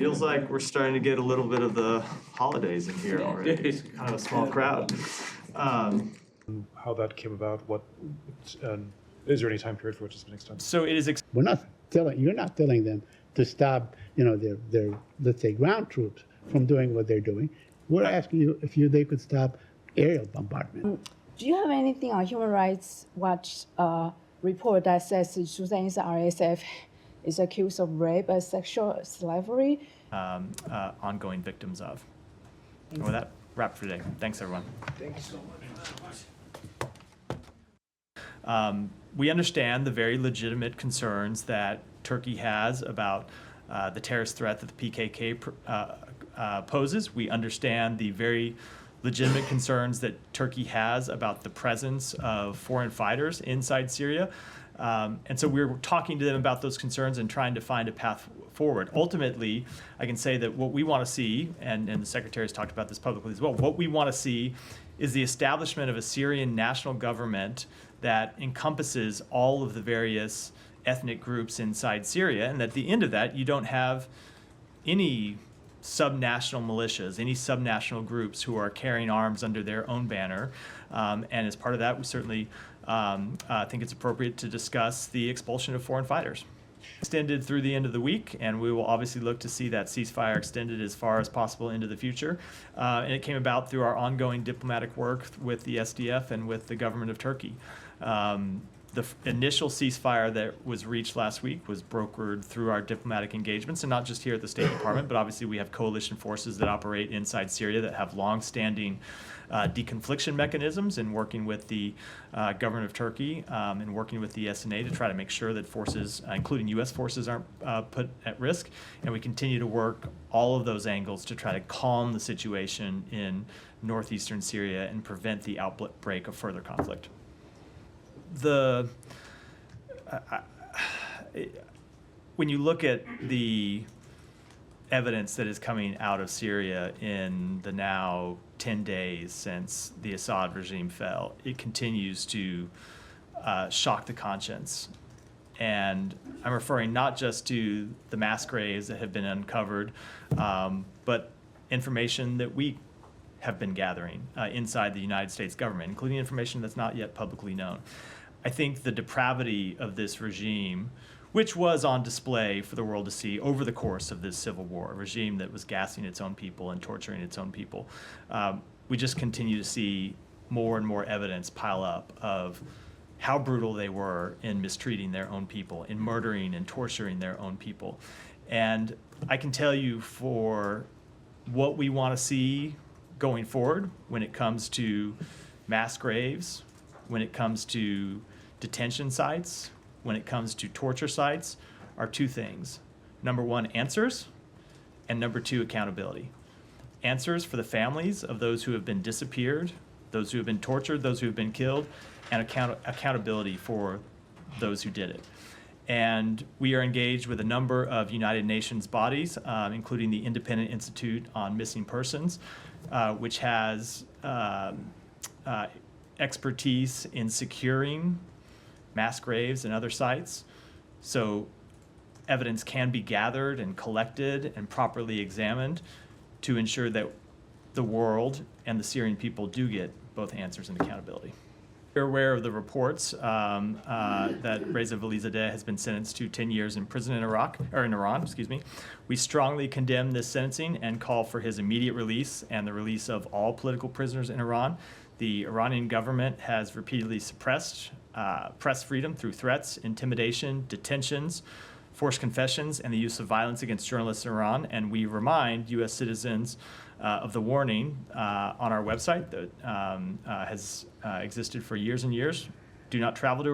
Feels like we're starting to get a little bit of the holidays in here already. It's kind of a small crowd. How that came about, is there any time period for which it's been extended? So it is. You're not telling them to stop, their let's say ground troops from doing what they're doing. We're asking you if they could stop aerial bombardment. Do you have anything on Human Rights Watch report that says the Sudanese RSF is accused of rape and sexual slavery? Ongoing victims of. And with that, wrap for today. Thanks, everyone. Thank you so much. We understand the very legitimate concerns that Turkey has about the terrorist threat that the PKK poses. We understand the very legitimate concerns that Turkey has about the presence of foreign fighters inside Syria. And so we're talking to them about those concerns and trying to find a path forward. Ultimately, I can say that what we want to see, and the Secretary has talked about this publicly as well, what we want to see is the establishment of a Syrian national government that encompasses all of the various ethnic groups inside Syria, and at the end of that, you don't have any subnational militias, any subnational groups who are carrying arms under their own banner. And as part of that, we certainly think it's appropriate to discuss the expulsion of foreign fighters. Extended through the end of the week, and we will obviously look to see that ceasefire extended as far as possible into the future. And it came about through our ongoing diplomatic work with the SDF and with the government of Turkey. The initial ceasefire that was reached last week was brokered through our diplomatic engagements, and not just here at the State Department, but obviously we have coalition forces that operate inside Syria that have long-standing deconfliction mechanisms in working with the government of Turkey and working with the SNA to try to make sure that forces, including U.S. forces, aren't put at risk. And we continue to work all of those angles to try to calm the situation in northeastern Syria and prevent the outbreak of further conflict. When you look at the evidence that is coming out of Syria in the now 10 days since the Assad regime fell, it continues to shock the conscience. And I'm referring not just to the mass graves that have been uncovered, but information that we have been gathering inside the United States government, including information that's not yet publicly known. I think the depravity of this regime, which was on display for the world to see over the course of this civil war, a regime that was gassing its own people and torturing its own people, we just continue to see more and more evidence pile up of how brutal they were in mistreating their own people, in murdering and torturing their own people. And I can tell you, for what we want to see going forward when it comes to mass graves, when it comes to detention sites, when it comes to torture sites, are two things. Number one, answers, and number two, accountability. Answers for the families of those who have been disappeared, those who have been tortured, those who have been killed, and accountability for those who did it. And we are engaged with a number of United Nations bodies, including the Independent Institute on Missing Persons, which has expertise in securing mass graves and other sites, so evidence can be gathered and collected and properly examined to ensure that the world and the Syrian people do get both answers and accountability. We're aware of the reports that Reza Valizadeh has been sentenced to 10 years in prison in Iran. We strongly condemn this sentencing and call for his immediate release and the release of all political prisoners in Iran. The Iranian government has repeatedly suppressed press freedom through threats, intimidation, detentions, forced confessions, and the use of violence against journalists in Iran. And we remind U.S. citizens of the warning on our website that has existed for years and years. Do not travel to